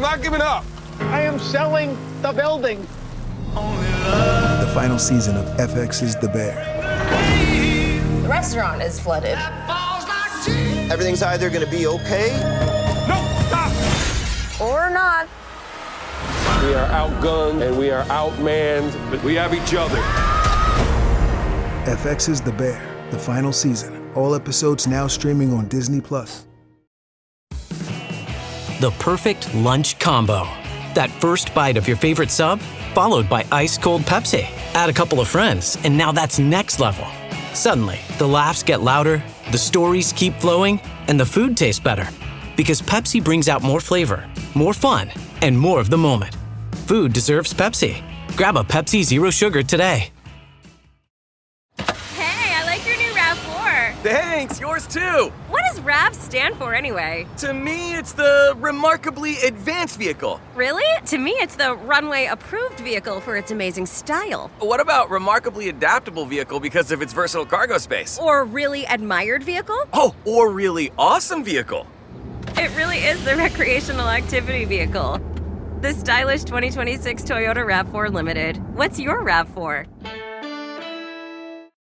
not giving up. I am selling the building. The final season of FX's The Bear. The restaurant is flooded. Everything's either gonna be okay. No, stop! Or not. We are outgunned and we are outmanned, but we have each other. FX's The Bear, the final season. All episodes now streaming on Disney+. The perfect lunch combo. That first bite of your favorite sub, followed by ice-cold Pepsi. Add a couple of friends, and now that's next level. Suddenly, the laughs get louder, the stories keep flowing, and the food tastes better. Because Pepsi brings out more flavor, more fun, and more of the moment. Food deserves Pepsi. Grab a Pepsi Zero Sugar today. Hey, I like your new RAV4. Thanks, yours too. What does RAV stand for anyway? To me, it's the Remarkably Advanced Vehicle. Really? To me, it's the Runway Approved Vehicle for its amazing style. What about Remarkably Adaptable Vehicle because of its versatile cargo space? Or Really Admired Vehicle? Oh, or Really Awesome Vehicle. It really is the recreational activity vehicle. The stylish 2026 Toyota RAV4 Limited. What's your RAV4?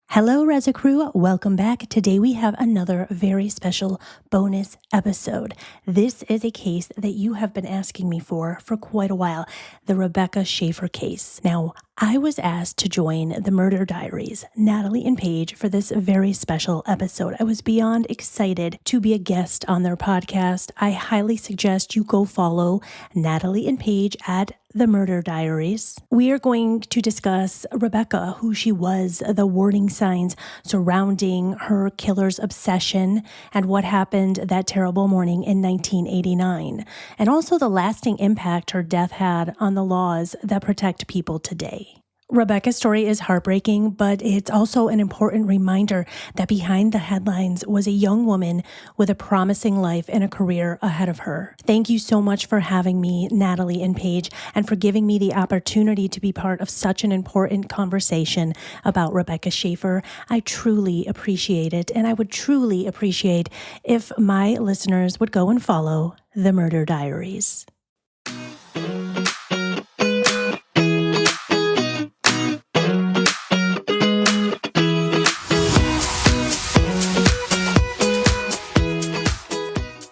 Hello, Reza Crew. Welcome back. Today we have another very special bonus episode. This is a case that you have been asking me for quite a while, the Rebecca Schaeffer case. Now, I was asked to join the Murder Diaries, Natalie and Paige, for this very special episode. I was beyond excited to be a guest on their podcast. I highly suggest you go follow Natalie and Paige at the Murder Diaries. We are going to discuss Rebecca, who she was, the warning signs surrounding her killer's obsession, and what happened that terrible morning in 1989, and also the lasting impact her death had on the laws that protect people today. Rebecca's story is heartbreaking, but it's also an important reminder that behind the headlines was a young woman with a promising life and a career ahead of her. Thank you so much for having me, Natalie and Paige, and for giving me the opportunity to be part of such an important conversation about Rebecca Schaeffer. I truly appreciate it, and I would truly appreciate if my listeners would go and follow the Murder Diaries.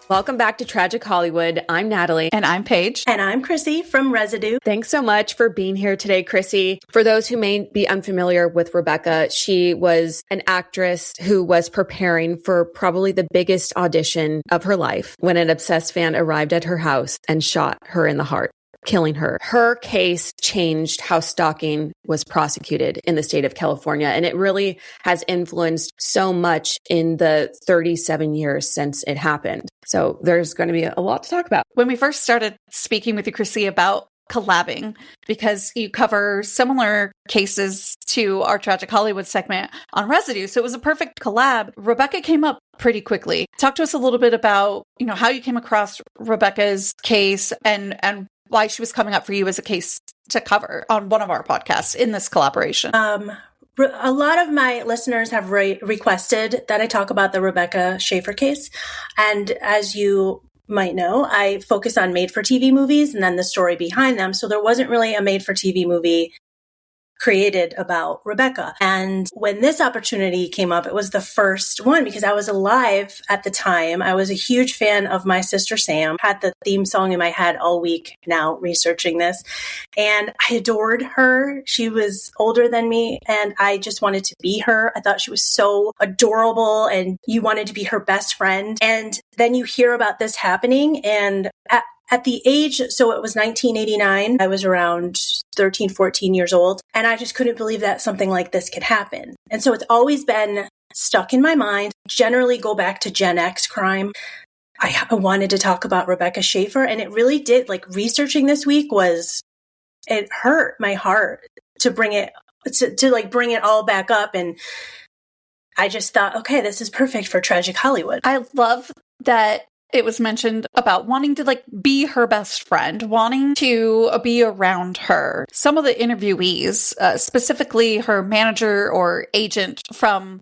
Welcome back to Tragic Hollywood. I'm Natalie. And I'm Paige. And I'm Chrissy from Residue. Thanks so much for being here today, Chrissy. For those who may be unfamiliar with Rebecca, she was an actress who was preparing for probably the biggest audition of her life when an obsessed fan arrived at her house and shot her in the heart, killing her. Her case changed how stalking was prosecuted in the state of California, and it really has influenced so much in the 37 years since it happened. So there's going to be a lot to talk about. When we first started speaking with you, Chrissy, about collabing, because you cover similar cases to our Tragic Hollywood segment on Residue, so it was a perfect collab. Rebecca came up pretty quickly. Talk to us a little bit about, how you came across Rebecca's case and why she was coming up for you as a case to cover on one of our podcasts in this collaboration. A lot of my listeners have requested that I talk about the Rebecca Schaeffer case. And as you might know, I focus on made-for-TV movies and then the story behind them. So there wasn't really a made-for-TV movie created about Rebecca. And when this opportunity came up, it was the first one because I was alive at the time. I was a huge fan of My Sister Sam, had the theme song in my head all week now researching this. And I adored her. She was older than me and I just wanted to be her. I thought she was so adorable and you wanted to be her best friend. And then you hear about this happening and at the age, so it was 1989, I was around 13, 14 years old, and I just couldn't believe that something like this could happen. And so it's always been stuck in my mind, generally go back to Gen X crime. I wanted to talk about Rebecca Schaeffer, and it really did, researching this week it hurt my heart to bring it, to bring it all back up. And I just thought, okay, this is perfect for Tragic Hollywood. I love that it was mentioned about wanting to be her best friend, wanting to be around her. Some of the interviewees, specifically her manager or agent from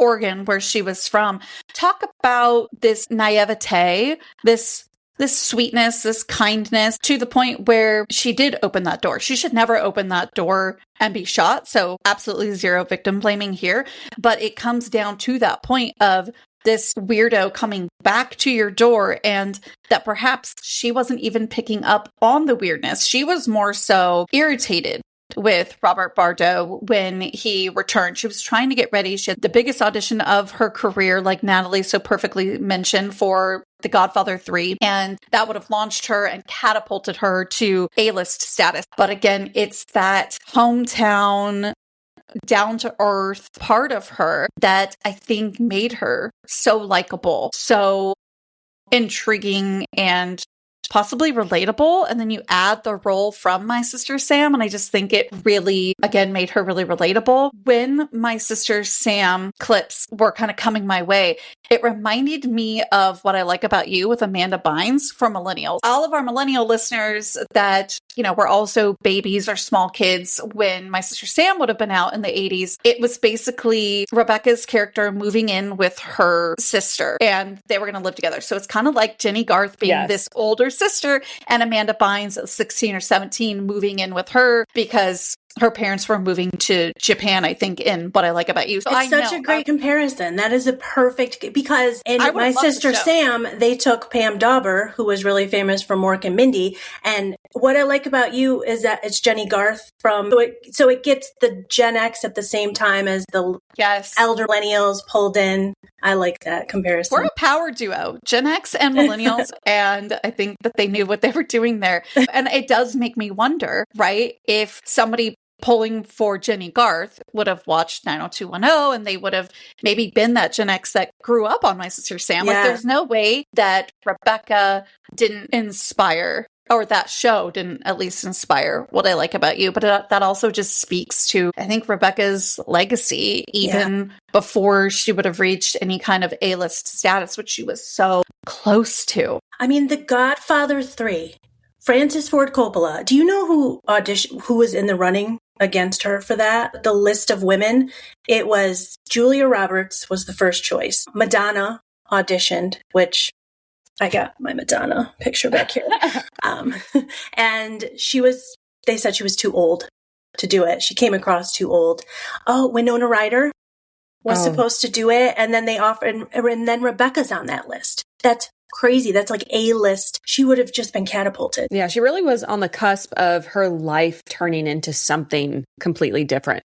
Oregon, where she was from, talk about this naivete, this this sweetness, this kindness, to the point where she did open that door. She should never open that door and be shot. So absolutely zero victim blaming here. But it comes down to that point of this weirdo coming back to your door, and that perhaps she wasn't even picking up on the weirdness. She was more so irritated with Robert Bardot when he returned. She was trying to get ready. She had the biggest audition of her career, like Natalie so perfectly mentioned, for The Godfather 3, and that would have launched her and catapulted her to A-list status. But again, it's that hometown, down-to-earth part of her that I think made her so likable, so intriguing, and possibly relatable. And then you add the role from My Sister Sam, and I just think it really, again, made her really relatable. When My Sister Sam clips were kind of coming my way, it reminded me of What I Like About You with Amanda Bynes for millennials. All of our millennial listeners that, were also babies or small kids when My Sister Sam would have been out in the 80s, it was basically Rebecca's character moving in with her sister, and they were going to live together. So it's kind of like Jenny Garth being this older sister, and Amanda Bynes at 16 or 17 moving in with her because her parents were moving to Japan, I think, in What I Like About You. So it's such a great comparison. That is a perfect, because in My Sister Sam, they took Pam Dauber, who was really famous from Mork and Mindy, and What I Like About You is that it's Jenny Garth from, so it gets the Gen X at the same time as the elder millennials pulled in. I like that comparison. We're a power duo, Gen X and millennials, and I think that they knew what they were doing there. And it does make me wonder, right, if somebody pulling for Jenny Garth would have watched 90210, and they would have maybe been that Gen X that grew up on My Sister Sam. Yeah. Like, there's no way that Rebecca didn't inspire, or that show didn't at least inspire What I Like About You. But that also just speaks to, I think, Rebecca's legacy, even before she would have reached any kind of A-list status, which she was so close to. I mean, The Godfather 3, Francis Ford Coppola. Do you know who was in the running against her for that? The list of women, it was Julia Roberts was the first choice. Madonna auditioned, which I got my Madonna picture back here. And they said she was too old to do it. She came across too old. Oh, Winona Ryder was supposed to do it. And then they offered, and then Rebecca's on that list. That's crazy. That's like A-list. She would have just been catapulted. Yeah, she really was on the cusp of her life turning into something completely different.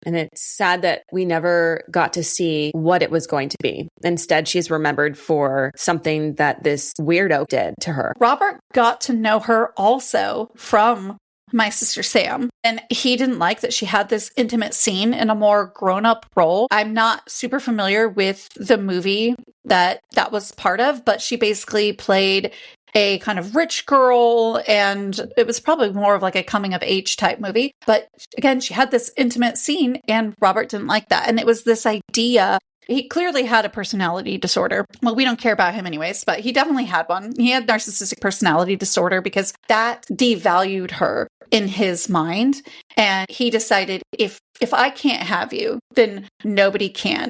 And it's sad that we never got to see what it was going to be. Instead, she's remembered for something that this weirdo did to her. Robert got to know her also from My Sister Sam, and he didn't like that she had this intimate scene in a more grown-up role. I'm not super familiar with the movie that was part of, but she basically played a kind of rich girl, and it was probably more of like a coming-of-age type movie. But again, she had this intimate scene, and Robert didn't like that. And it was this idea. He clearly had a personality disorder. Well, we don't care about him anyways, but he definitely had one. He had narcissistic personality disorder because that devalued her in his mind. And he decided, if I can't have you, then nobody can.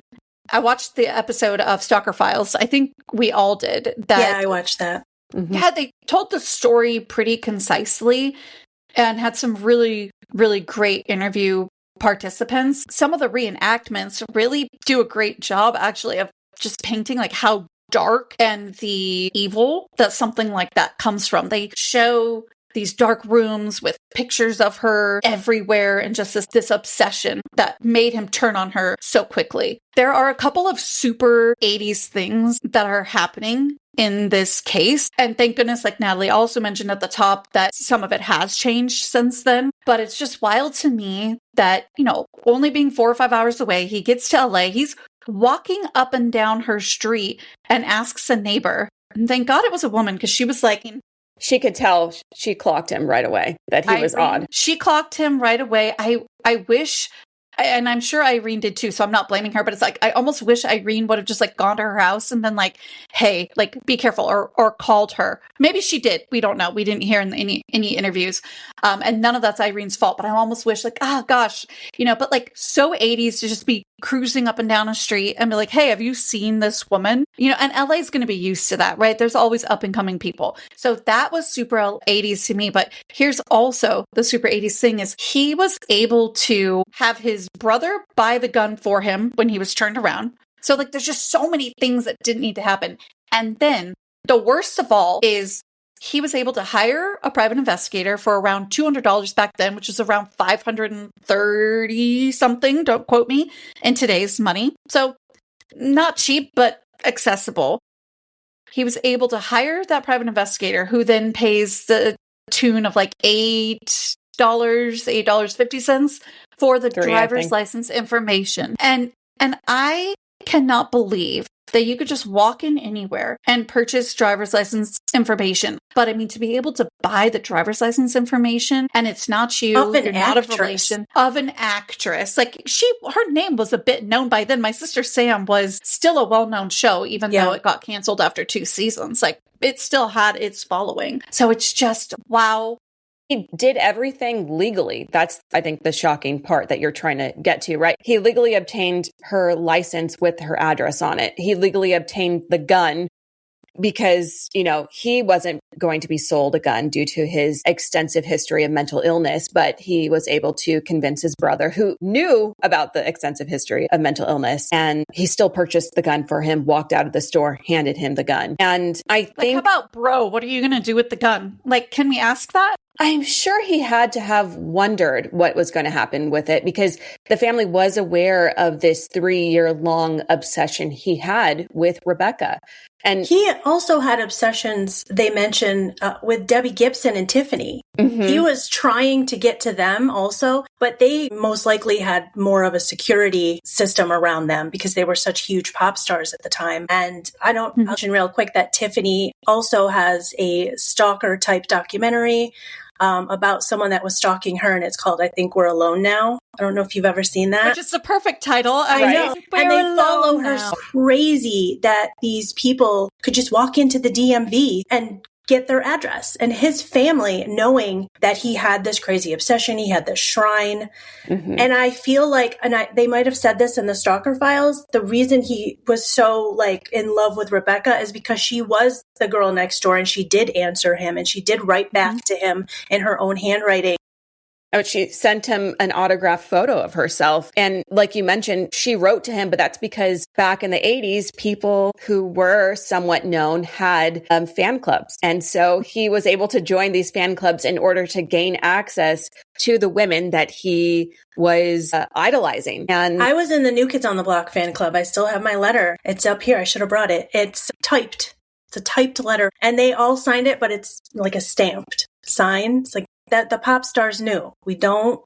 I watched the episode of Stalker Files. I think we all did. Yeah, I watched that. Mm-hmm. Yeah, they told the story pretty concisely and had some really, really great interview participants. Some of the reenactments really do a great job, actually, of just painting like how dark and the evil that something like that comes from. They show these dark rooms with pictures of her everywhere, and just this obsession that made him turn on her so quickly. There are a couple of super 80s things that are happening in this case. And thank goodness, like Natalie also mentioned at the top, that some of it has changed since then. But it's just wild to me that, only being 4 or 5 hours away, he gets to LA, he's walking up and down her street and asks a neighbor. And thank God it was a woman, because she was like, she could tell, she clocked him right away that he was odd. She clocked him right away. I wish, and I'm sure Irene did too, so I'm not blaming her, but it's like, I almost wish Irene would have just like gone to her house and been like, hey, like, be careful, or called her. Maybe she did. We don't know. We didn't hear in any interviews. And none of that's Irene's fault, but I almost wish like, oh gosh, but like so 80s to just be cruising up and down a street and be like, hey, have you seen this woman? You know, and LA is going to be used to that, right? There's always up and coming people. So that was super 80s to me. But here's also the super 80s thing is he was able to have his brother buy the gun for him when he was turned around. So like, there's just so many things that didn't need to happen. And then the worst of all is he was able to hire a private investigator for around $200 back then, which is around $530 something, don't quote me, in today's money. So not cheap, but accessible. He was able to hire that private investigator who then pays the tune of like $8.50 for the driver's license information. And I cannot believe that you could just walk in anywhere and purchase driver's license information. But I mean, to be able to buy the driver's license information and it's not you, you're not a relation of an actress. Like her name was a bit known by then. My Sister Sam was still a well-known show, even though it got canceled after 2 seasons. Like it still had its following. So it's just, wow. He did everything legally. That's, I think, the shocking part that you're trying to get to, right? He legally obtained her license with her address on it. He legally obtained the gun because, you know, he wasn't going to be sold a gun due to his extensive history of mental illness, but he was able to convince his brother, who knew about the extensive history of mental illness, and he still purchased the gun for him, walked out of the store, handed him the gun. And I think... how about, bro, what are you going to do with the gun? Like, can we ask that? I'm sure he had to have wondered what was going to happen with it because the family was aware of this 3-year-long obsession he had with Rebecca. And he also had obsessions, they mention, with Debbie Gibson and Tiffany. Mm-hmm. He was trying to get to them also, but they most likely had more of a security system around them because they were such huge pop stars at the time. And I'll mention real quick that Tiffany also has a stalker type documentary about someone that was stalking her, and it's called, I Think We're Alone Now. I don't know if you've ever seen that. Which is the perfect title. I know. And they follow her crazy that these people could just walk into the DMV and get their address. And his family, knowing that he had this crazy obsession, he had this shrine. Mm-hmm. And I feel like, they might have said this in the Stalker Files, the reason he was so like in love with Rebecca is because she was the girl next door and she did answer him and she did write back to him in her own handwriting. She sent him an autographed photo of herself. And like you mentioned, she wrote to him, but that's because back in the 80s, people who were somewhat known had fan clubs. And so he was able to join these fan clubs in order to gain access to the women that he was idolizing. And I was in the New Kids on the Block fan club. I still have my letter. It's up here. I should have brought it. It's typed. It's a typed letter. And they all signed it, but it's like a stamped sign. It's like, that the pop stars knew. We don't.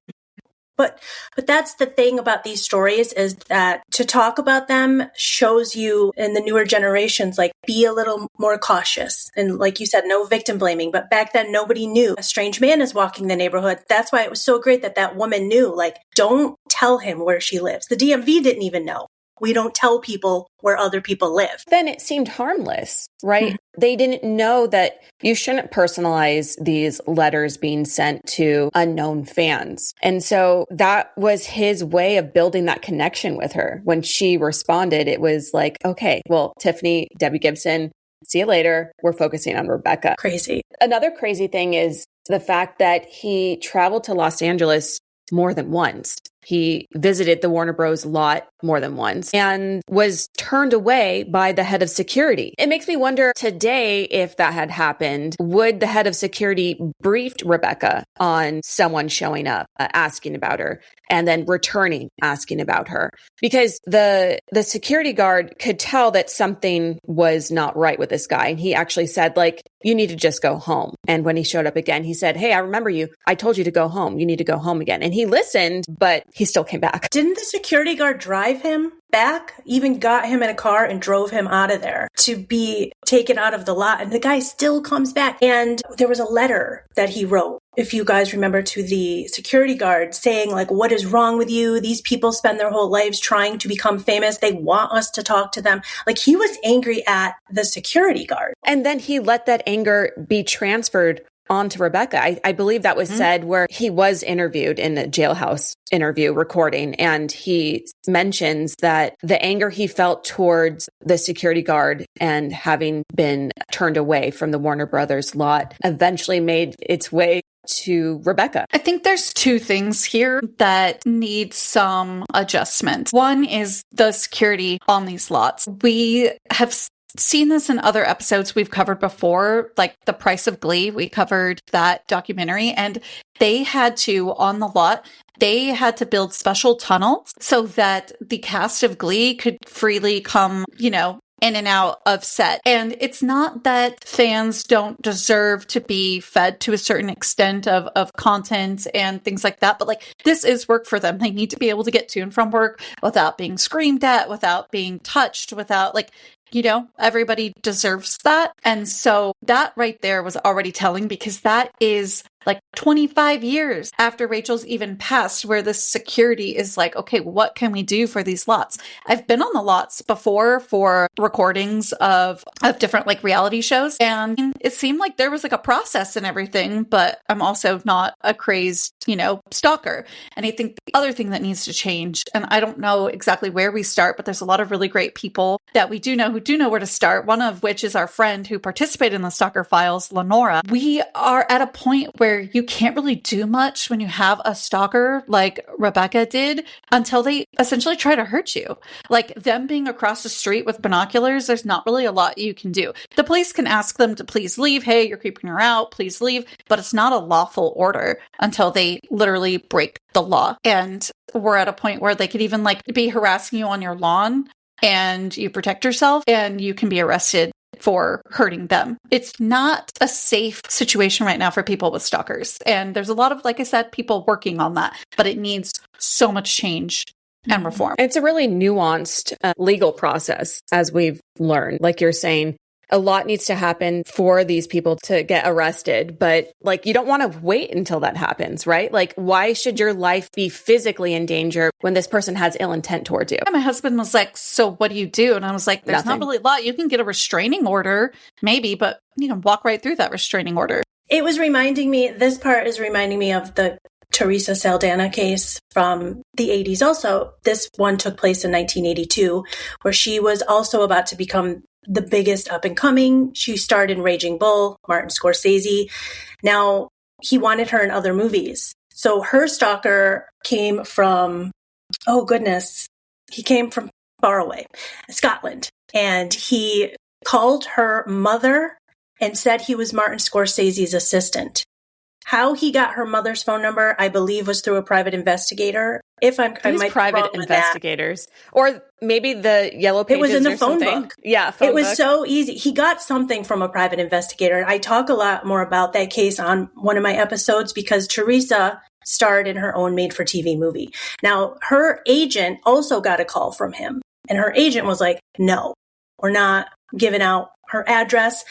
But that's the thing about these stories is that to talk about them shows you in the newer generations, like be a little more cautious. And like you said, no victim blaming. But back then, nobody knew a strange man is walking the neighborhood. That's why it was so great that that woman knew, like, don't tell him where she lives. The DMV didn't even know. We don't tell people where other people live. Then it seemed harmless, right? Mm-hmm. They didn't know that you shouldn't personalize these letters being sent to unknown fans. And so that was his way of building that connection with her. When she responded, it was like, okay, well, Tiffany, Debbie Gibson, see you later. We're focusing on Rebecca. Crazy. Another crazy thing is the fact that he traveled to Los Angeles more than once. He visited the Warner Bros. Lot more than once and was turned away by the head of security. It makes me wonder today, if that had happened, would the head of security briefed Rebecca on someone showing up, asking about her, and then returning, asking about her? Because the security guard could tell that something was not right with this guy. And he actually said, like, you need to just go home. And when he showed up again, he said, hey, I remember you. I told you to go home. You need to go home again. And he listened, but he still came back. Didn't the security guard drive him back? Even got him in a car and drove him out of there to be taken out of the lot. And the guy still comes back. And there was a letter that he wrote, if you guys remember, to the security guard saying, like, what is wrong with you? These people spend their whole lives trying to become famous. They want us to talk to them. Like, he was angry at the security guard. And then he let that anger be transferred on to Rebecca. I believe that was said where he was interviewed in a jailhouse interview recording, and he mentions that the anger he felt towards the security guard and having been turned away from the Warner Brothers lot eventually made its way to Rebecca. I think there's two things here that need some adjustment. One is the security on these lots. We have seen this in other episodes we've covered before, like The Price of Glee. We covered that documentary, and they had to, on the lot, they had to build special tunnels so that the cast of Glee could freely come, in and out of set. And it's not that fans don't deserve to be fed to a certain extent of content and things like that, but like, this is work for them. They need to be able to get to and from work without being screamed at, without being touched, without everybody deserves that. And so that right there was already telling, because that is like 25 years after Rachel's even passed, where the security is like, okay, what can we do for these lots? I've been on the lots before for recordings of different like reality shows, and it seemed like there was like a process and everything, but I'm also not a crazed, stalker. And I think the other thing that needs to change, and I don't know exactly where we start, but there's a lot of really great people that we do know who do know where to start, one of which is our friend who participated in the Stalker Files, Lenora. We are at a point where you can't really do much when you have a stalker like Rebecca did until they essentially try to hurt you. Like them being across the street with binoculars, there's not really a lot you can do. The police can ask them to please leave. Hey, you're creeping her out. Please leave. But it's not a lawful order until they literally break the law. And we're at a point where they could even like be harassing you on your lawn, and you protect yourself and you can be arrested for hurting them. It's not a safe situation right now for people with stalkers. And there's a lot of, like I said, people working on that, but it needs so much change and reform. It's a really nuanced legal process, as we've learned. Like you're saying, a lot needs to happen for these people to get arrested, but like you don't want to wait until that happens, right? Like, why should your life be physically in danger when this person has ill intent towards you? And my husband was like, so what do you do? And I was like, there's not really a lot. You can get a restraining order, maybe, but you can walk right through that restraining order. This part is reminding me of the Teresa Saldana case from the 80s. Also, this one took place in 1982, where she was also about to become the biggest up and coming. She starred in Raging Bull, Martin Scorsese. Now, he wanted her in other movies. So her stalker came from, he came from far away, Scotland. And he called her mother and said he was Martin Scorsese's assistant. How he got her mother's phone number, I believe, was through a private investigator. Private investigators, or maybe the Yellow Pages. It was in the phone book. Yeah, it was so easy. He got something from a private investigator. I talk a lot more about that case on one of my episodes because Teresa starred in her own made-for-TV movie. Now, her agent also got a call from him, and her agent was like, "No, we're not giving out her address."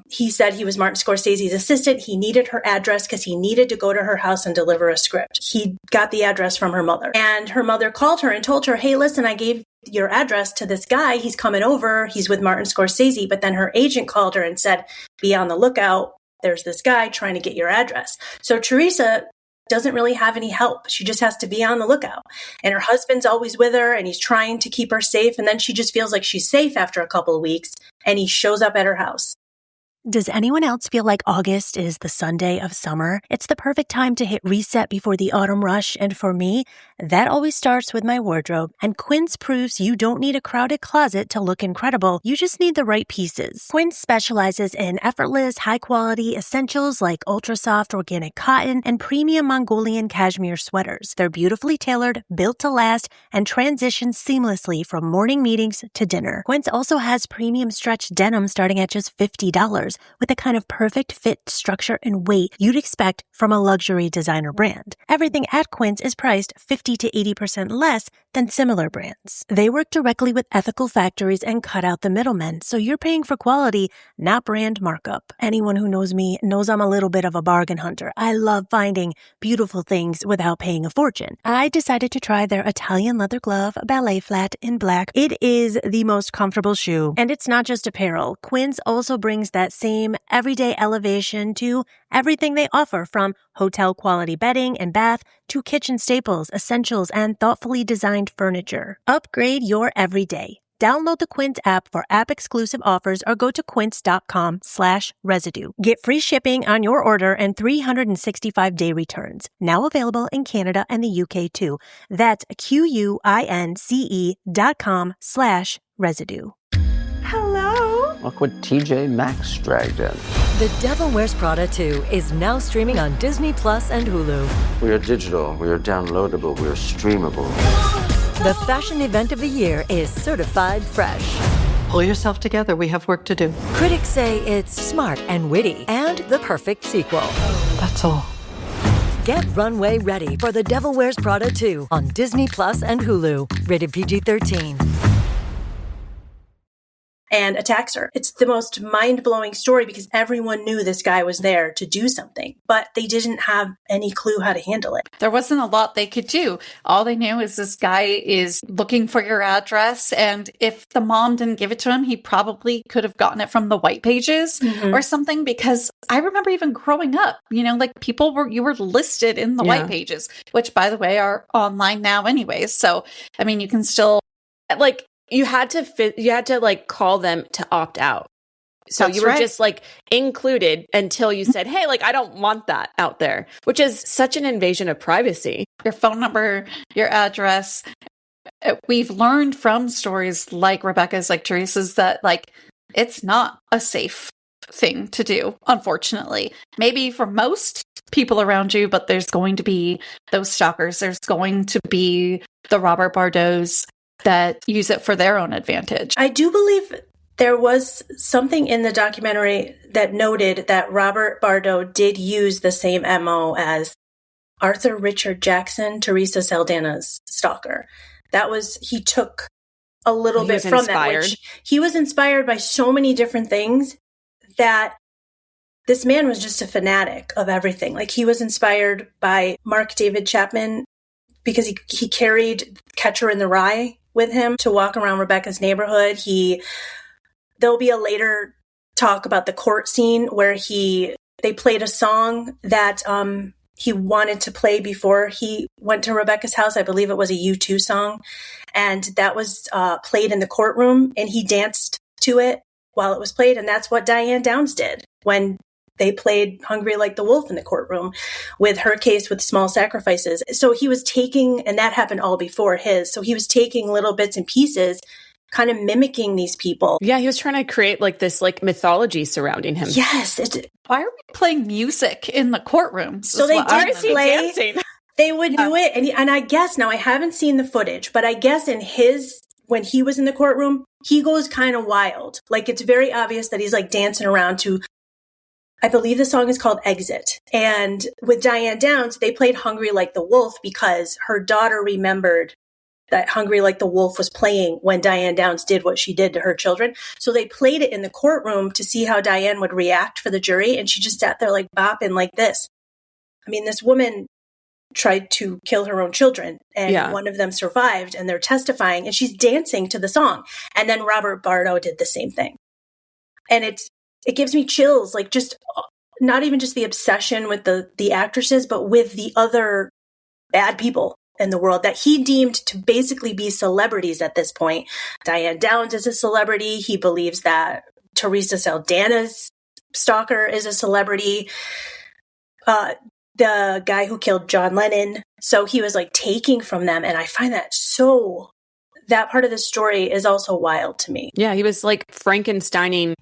He said he was Martin Scorsese's assistant. He needed her address because he needed to go to her house and deliver a script. He got the address from her mother. And her mother called her and told her, hey, listen, I gave your address to this guy. He's coming over. He's with Martin Scorsese. But then her agent called her and said, be on the lookout. There's this guy trying to get your address. So Teresa doesn't really have any help. She just has to be on the lookout. And her husband's always with her and he's trying to keep her safe. And then she just feels like she's safe after a couple of weeks and he shows up at her house. Does anyone else feel like August is the Sunday of summer? It's the perfect time to hit reset before the autumn rush, and for me, that always starts with my wardrobe. And Quince proves you don't need a crowded closet to look incredible. You just need the right pieces. Quince specializes in effortless, high-quality essentials like ultra-soft organic cotton and premium Mongolian cashmere sweaters. They're beautifully tailored, built to last, and transition seamlessly from morning meetings to dinner. Quince also has premium stretch denim starting at just $50. With the kind of perfect fit, structure, and weight you'd expect from a luxury designer brand. Everything at Quince is priced 50 to 80% less than similar brands. They work directly with ethical factories and cut out the middlemen, so you're paying for quality, not brand markup. Anyone who knows me knows I'm a little bit of a bargain hunter. I love finding beautiful things without paying a fortune. I decided to try their Italian leather glove ballet flat in black. It is the most comfortable shoe, and it's not just apparel. Quince also brings that same everyday elevation to Everything they offer, from hotel quality bedding and bath to kitchen staples, essentials, and thoughtfully designed furniture. Upgrade your everyday. Download the Quince app for app-exclusive offers or go to quince.com/residue. Get free shipping on your order and 365-day returns. Now available in Canada and the UK too. That's QUINCE.com/residue. Hello? Look what TJ Maxx dragged in. The Devil Wears Prada 2 is now streaming on Disney Plus and Hulu. We are digital, we are downloadable, we are streamable. The fashion event of the year is certified fresh. Pull yourself together, we have work to do. Critics say it's smart and witty and the perfect sequel. That's all. Get runway ready for The Devil Wears Prada 2 on Disney Plus and Hulu. Rated PG-13. And attacks her. It's the most mind-blowing story because everyone knew this guy was there to do something, but they didn't have any clue how to handle it. There wasn't a lot they could do. All they knew is this guy is looking for your address, and if the mom didn't give it to him, he probably could have gotten it from the white pages or something, because I remember even growing up, you know, like you were listed in the white pages, which by the way are online now anyways. So, I mean, you can still like, you had to like call them to opt out. So you were just like included until you said, hey, like, I don't want that out there, which is such an invasion of privacy. Your phone number, your address. We've learned from stories like Rebecca's, like Teresa's, that like it's not a safe thing to do, unfortunately. Maybe for most people around you, but there's going to be those stalkers. There's going to be the Robert Bardots that use it for their own advantage. I do believe there was something in the documentary that noted that Robert Bardot did use the same MO as Arthur Richard Jackson, Teresa Saldana's stalker. He took a little bit from that, which he was inspired by so many different things that this man was just a fanatic of everything. Like, he was inspired by Mark David Chapman because he carried Catcher in the Rye with him to walk around Rebecca's neighborhood. There'll be a later talk about the court scene where they played a song that he wanted to play before he went to Rebecca's house. I believe it was a U2 song. And that was played in the courtroom, and he danced to it while it was played. And that's what Diane Downs did when they played Hungry Like the Wolf in the courtroom with her case with Small Sacrifices. So he was taking, and that happened all before his, so he was taking little bits and pieces, kind of mimicking these people. Yeah, he was trying to create like this like mythology surrounding him. Yes. Why are we playing music in the courtrooms? So they did play, they would do it. And I guess, now I haven't seen the footage, but I guess when he was in the courtroom, he goes kind of wild. Like, it's very obvious that he's like dancing around to, I believe the song is called Exit. And with Diane Downs, they played Hungry Like the Wolf because her daughter remembered that Hungry Like the Wolf was playing when Diane Downs did what she did to her children. So they played it in the courtroom to see how Diane would react for the jury. And she just sat there like bopping like this. I mean, this woman tried to kill her own children, and one of them survived, and they're testifying, and she's dancing to the song. And then Robert Bardot did the same thing. And it gives me chills, like, just not even just the obsession with the actresses, but with the other bad people in the world that he deemed to basically be celebrities at this point. Diane Downs is a celebrity. He believes that Teresa Saldana's stalker is a celebrity. The guy who killed John Lennon. So he was like taking from them. And I find that part of the story is also wild to me. Yeah, he was like Frankensteining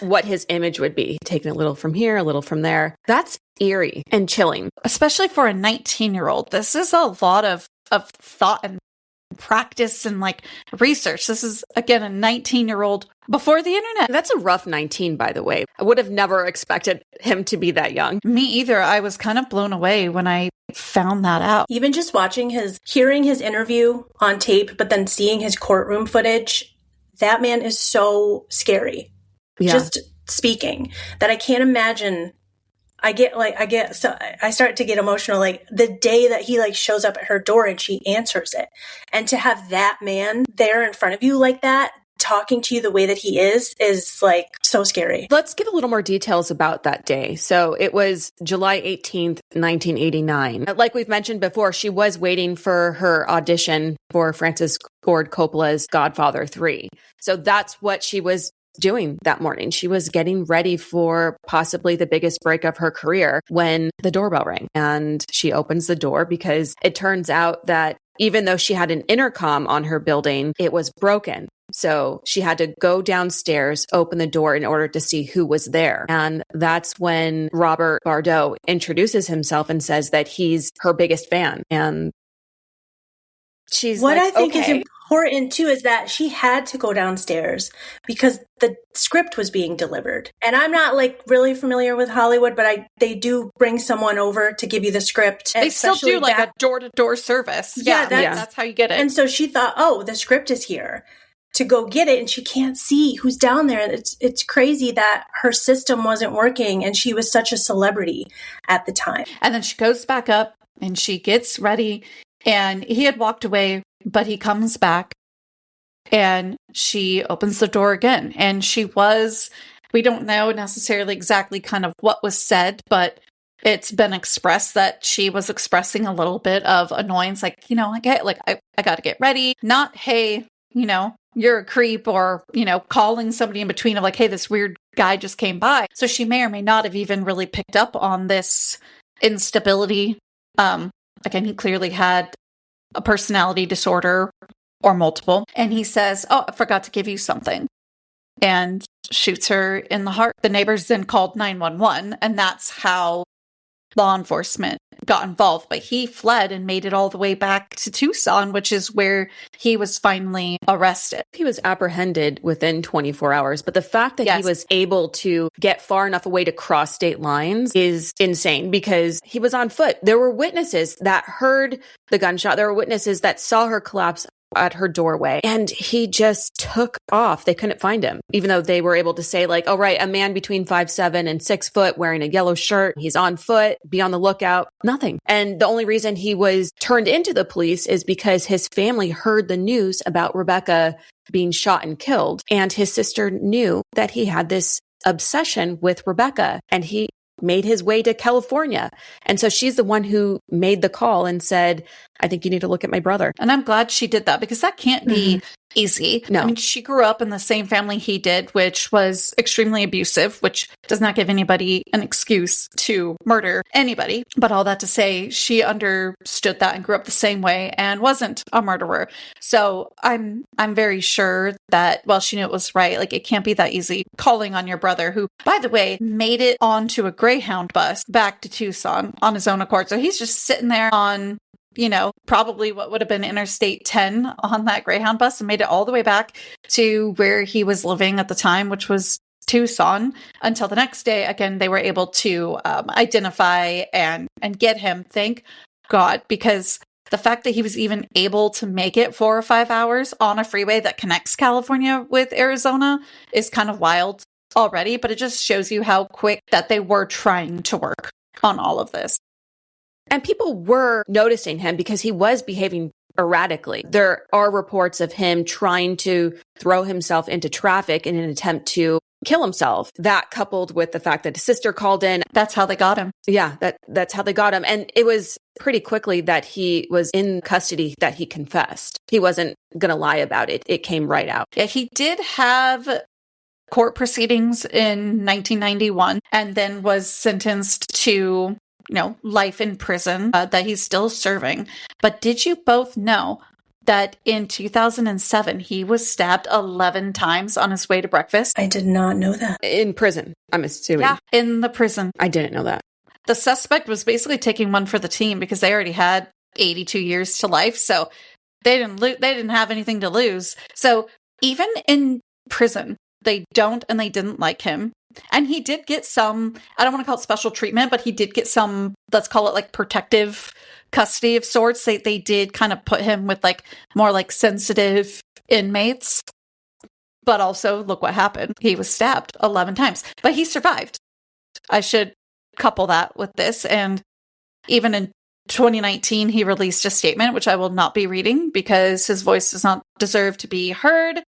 what his image would be, taking a little from here, a little from there. That's eerie and chilling. Especially for a 19-year-old. This is a lot of thought and practice and like research. This is, again, a 19-year-old before the internet. That's a rough 19, by the way. I would have never expected him to be that young. Me either. I was kind of blown away when I found that out. Even just hearing his interview on tape, but then seeing his courtroom footage, that man is so scary. Yeah. Just speaking, that I can't imagine. So I start to get emotional, like the day that he like shows up at her door and she answers it. And to have that man there in front of you like that, talking to you the way that he is like so scary. Let's give a little more details about that day. So it was July 18th, 1989. Like we've mentioned before, she was waiting for her audition for Francis Ford Coppola's Godfather 3. So that's what she was doing that morning. She was getting ready for possibly the biggest break of her career when the doorbell rang. And she opens the door because it turns out that even though she had an intercom on her building, it was broken. So she had to go downstairs, open the door in order to see who was there. And that's when Robert Bardot introduces himself and says that he's her biggest fan. And she's what like, I think okay. is important too is that she had to go downstairs because the script was being delivered. And I'm not like really familiar with Hollywood, but they do bring someone over to give you the script. They still do like a door-to-door service. Yeah, that's how you get it. And so she thought, oh, the script is here, to go get it, and she can't see who's down there. It's crazy that her system wasn't working, and she was such a celebrity at the time. And then she goes back up and she gets ready, and he had walked away, but he comes back and she opens the door again. And we don't know necessarily exactly kind of what was said, but it's been expressed that she was expressing a little bit of annoyance, like, I got to get ready. Not, hey, you're a creep, or, calling somebody in between of like, hey, this weird guy just came by. So she may or may not have even really picked up on this instability. Again, he clearly had a personality disorder or multiple. And he says, oh, I forgot to give you something. And shoots her in the heart. The neighbors then called 911, and that's how law enforcement got involved. But he fled and made it all the way back to Tucson, which is where he was finally arrested. He was apprehended within 24 hours, but the fact that he was able to get far enough away to cross state lines is insane because he was on foot. There were witnesses that heard the gunshot. There were witnesses that saw her collapse at her doorway, and he just took off. They couldn't find him, even though they were able to say like, oh, right, a man between 5'7" and 6 foot wearing a yellow shirt. He's on foot. Be on the lookout. Nothing. And the only reason he was turned into the police is because his family heard the news about Rebecca being shot and killed. And his sister knew that he had this obsession with Rebecca, and he made his way to California. And so she's the one who made the call and said, I think you need to look at my brother. And I'm glad she did that because that can't be easy. No. I mean, she grew up in the same family he did, which was extremely abusive, which does not give anybody an excuse to murder anybody. But all that to say, she understood that and grew up the same way and wasn't a murderer. So I'm very sure that, well, she knew it was right. Like, it can't be that easy calling on your brother, who, by the way, made it onto a Greyhound bus back to Tucson on his own accord. So he's just sitting there on, probably what would have been Interstate 10 on that Greyhound bus and made it all the way back to where he was living at the time, which was Tucson, until the next day. Again, they were able to identify and get him, thank God, because the fact that he was even able to make it 4 or 5 hours on a freeway that connects California with Arizona is kind of wild already, but it just shows you how quick that they were trying to work on all of this. And people were noticing him because he was behaving erratically. There are reports of him trying to throw himself into traffic in an attempt to kill himself. That coupled with the fact that his sister called in. That's how they got him. Yeah, that's how they got him. And it was pretty quickly that he was in custody that he confessed. He wasn't going to lie about it. It came right out. Yeah, he did have court proceedings in 1991 and then was sentenced to life in prison that he's still serving. But did you both know that in 2007, he was stabbed 11 times on his way to breakfast? I did not know that. In prison, I'm assuming. Yeah, in the prison. I didn't know that. The suspect was basically taking one for the team because they already had 82 years to life. So they didn't have anything to lose. So even in prison, they didn't like him. And he did get some, I don't want to call it special treatment, but he did get some, let's call it like protective custody of sorts. They did kind of put him with like more like sensitive inmates. But also, look what happened. He was stabbed 11 times, but he survived. I should couple that with this. And even in 2019, he released a statement, which I will not be reading because his voice does not deserve to be heard.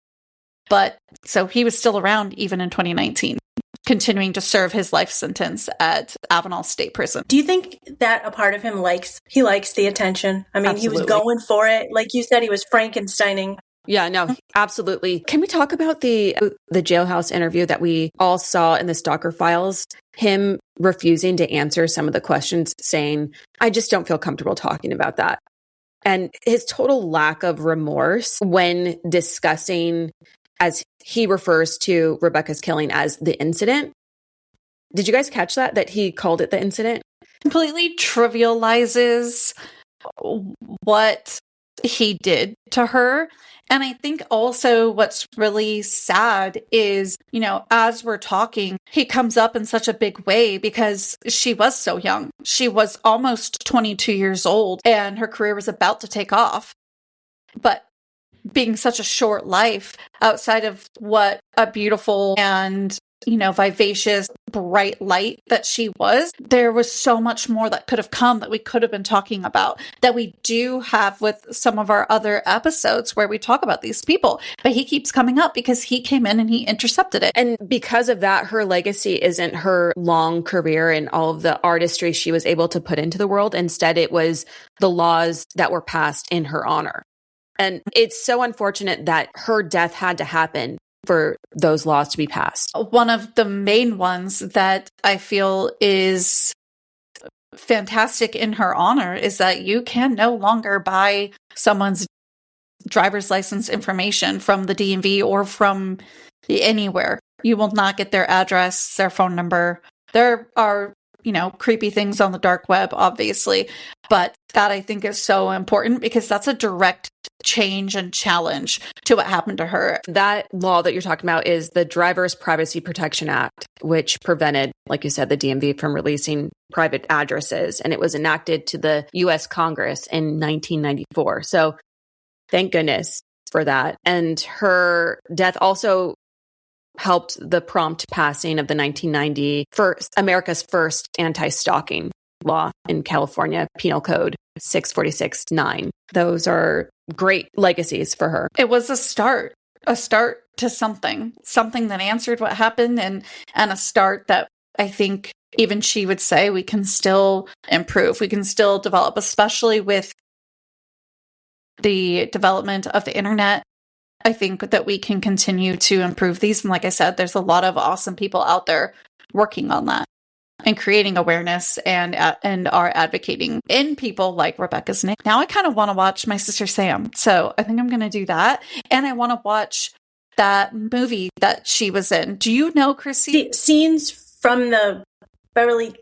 But so he was still around even in 2019, continuing to serve his life sentence at Avenal State Prison. Do you think that a part of him likes the attention? I mean, Absolutely. He was going for it. Like you said, he was Frankensteining. Yeah, no, absolutely. Can we talk about the jailhouse interview that we all saw in the Stalker Files? Him refusing to answer some of the questions, saying, I just don't feel comfortable talking about that. And his total lack of remorse when discussing, as he refers to Rebecca's killing as the incident. Did you guys catch that he called it the incident? Completely trivializes what he did to her. And I think also what's really sad is, as we're talking, he comes up in such a big way because she was so young. She was almost 22 years old and her career was about to take off. But being such a short life, outside of what a beautiful and vivacious, bright light that she was, there was so much more that could have come that we could have been talking about, that we do have with some of our other episodes where we talk about these people. But he keeps coming up because he came in and he intercepted it. And because of that, her legacy isn't her long career and all of the artistry she was able to put into the world. Instead, it was the laws that were passed in her honor. And it's so unfortunate that her death had to happen for those laws to be passed. One of the main ones that I feel is fantastic in her honor is that you can no longer buy someone's driver's license information from the DMV or from anywhere. You will not get their address, their phone number. There are, creepy things on the dark web, obviously, but that I think is so important because that's a direct change and challenge to what happened to her. That law that you're talking about is the Driver's Privacy Protection Act, which prevented, like you said, the DMV from releasing private addresses. And it was enacted to the U.S. Congress in 1994. So thank goodness for that. And her death also helped the prompt passing of the 1990 America's first anti-stalking law in California Penal Code 646-9. Those are great legacies for her. It was a start to something that answered what happened and a start that I think even she would say we can still improve. We can still develop, especially with the development of the internet. I think that we can continue to improve these. And like I said, there's a lot of awesome people out there working on that and creating awareness and are advocating in people like Rebecca's Nick. Now I kind of want to watch My Sister Sam. So I think I'm going to do that. And I want to watch that movie that she was in. Do you know, Chrissy? Scenes from the Beverly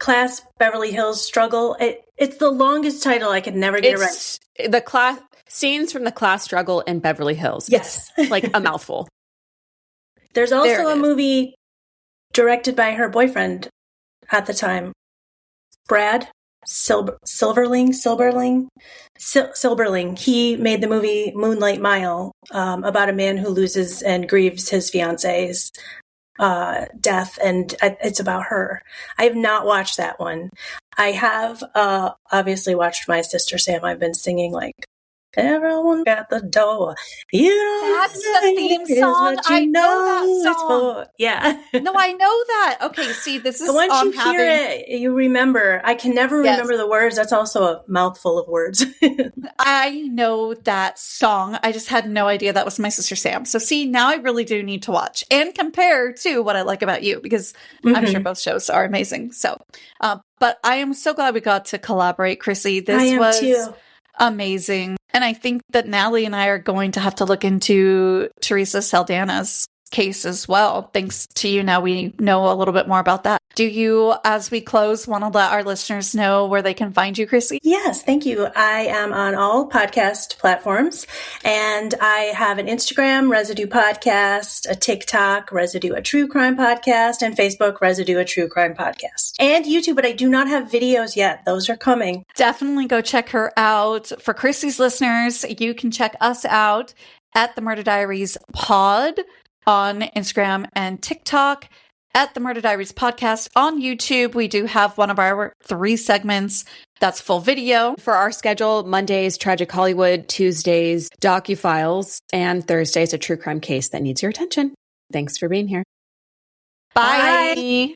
Hills Struggle. It's the longest title. I could never get it right. Scenes from the Class Struggle in Beverly Hills. Yes. It's like a mouthful. There's also a movie directed by her boyfriend at the time, Brad Silberling. He made the movie Moonlight Mile about a man who loses and grieves his fiance's death, and it's about her. I have not watched that one. I have obviously watched My Sister Sam. I've been singing like everyone at the door. That's the theme song. I know that song. Yeah. No, I know that. Okay, see, this is once you hear it, you remember. I can never remember the words. That's also a mouthful of words. I know that song. I just had no idea that was My Sister Sam. So see, now I really do need to watch and compare to What I Like About You, because I'm sure both shows are amazing. So, but I am so glad we got to collaborate, Chrissy. This was too amazing. And I think that Natalie and I are going to have to look into Teresa Saldana's case as well. Thanks to you, now we know a little bit more about that. Do you, as we close, want to let our listeners know where they can find you, Chrissy? Yes, thank you. I am on all podcast platforms, and I have an Instagram, Residue Podcast, a TikTok, Residue, a True Crime Podcast, and Facebook, Residue, a True Crime Podcast, and YouTube, but I do not have videos yet. Those are coming. Definitely go check her out. For Chrissy's listeners, you can check us out at the Murder Diaries Pod on Instagram and TikTok, at the Murder Diaries podcast on YouTube. We do have one of our 3 segments that's full video. For our schedule, Mondays, Tragic Hollywood, Tuesdays, Docu-Files, and Thursdays, a true crime case that needs your attention. Thanks for being here. Bye.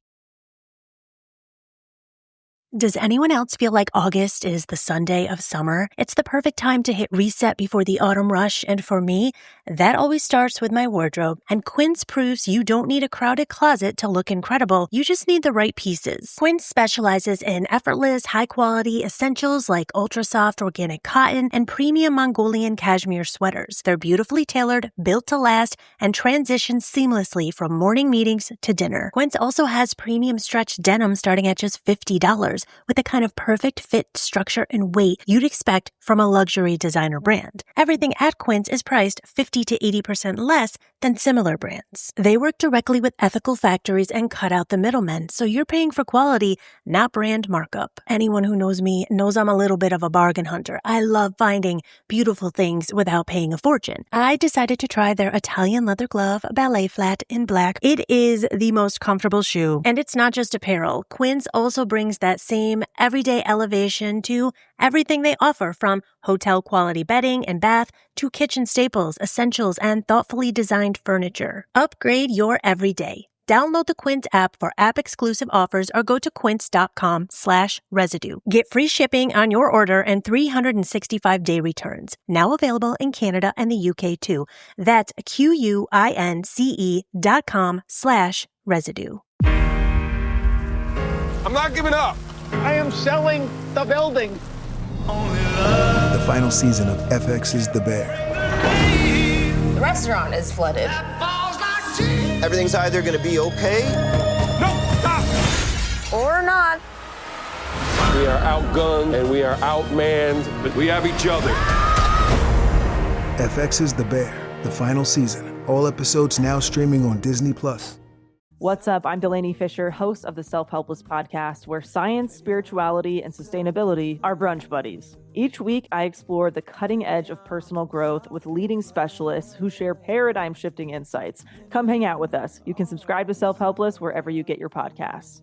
Does anyone else feel like August is the Sunday of summer? It's the perfect time to hit reset before the autumn rush, and for me, that always starts with my wardrobe. And Quince proves you don't need a crowded closet to look incredible. You just need the right pieces. Quince specializes in effortless, high-quality essentials like ultra-soft organic cotton and premium Mongolian cashmere sweaters. They're beautifully tailored, built to last, and transition seamlessly from morning meetings to dinner. Quince also has premium stretch denim starting at just $50. With the kind of perfect fit, structure, and weight you'd expect from a luxury designer brand. Everything at Quince is priced 50 to 80% less than similar brands. They work directly with ethical factories and cut out the middlemen, so you're paying for quality, not brand markup. Anyone who knows me knows I'm a little bit of a bargain hunter. I love finding beautiful things without paying a fortune. I decided to try their Italian leather glove ballet flat in black. It is the most comfortable shoe, and it's not just apparel. Quince also brings that same everyday elevation to everything they offer, from hotel quality bedding and bath to kitchen staples, essentials, and thoughtfully designed furniture. Upgrade your everyday. Download the Quince app for app-exclusive offers or go to quince.com/residue. Get free shipping on your order and 365-day returns. Now available in Canada and the UK too. That's QUINCE.com/residue. I'm not giving up. I am selling the building. The final season of FX's The Bear. The restaurant is flooded. Everything's either going to be okay. Or not. We are outgunned and we are outmanned, but we have each other. FX's The Bear, the final season. All episodes now streaming on Disney+. What's up? I'm Delaney Fisher, host of the Self-Helpless podcast, where science, spirituality, and sustainability are brunch buddies. Each week, I explore the cutting edge of personal growth with leading specialists who share paradigm-shifting insights. Come hang out with us. You can subscribe to Self-Helpless wherever you get your podcasts.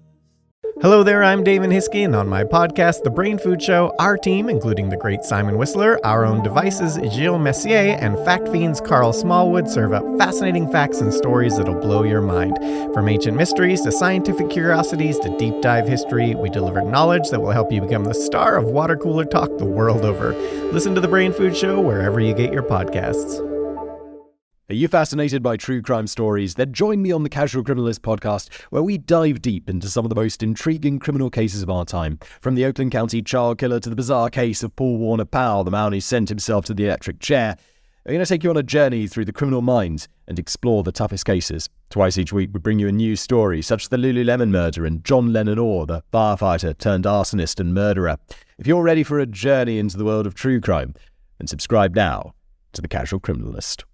Hello there, I'm Damon Hiskey, and on my podcast, The Brain Food Show, our team, including the great Simon Whistler, our own devices, Gilles Messier, and fact fiends Carl Smallwood, serve up fascinating facts and stories that'll blow your mind. From ancient mysteries to scientific curiosities to deep dive history, we deliver knowledge that will help you become the star of water cooler talk the world over. Listen to The Brain Food Show wherever you get your podcasts. Are you fascinated by true crime stories? Then join me on the Casual Criminalist podcast, where we dive deep into some of the most intriguing criminal cases of our time. From the Oakland County child killer to the bizarre case of Paul Warner Powell, the man who sent himself to the electric chair. We're going to take you on a journey through the criminal mind and explore the toughest cases. Twice each week, we bring you a new story, such as the Lululemon murder and John Lennon Orr, the firefighter turned arsonist and murderer. If you're ready for a journey into the world of true crime, then subscribe now to the Casual Criminalist.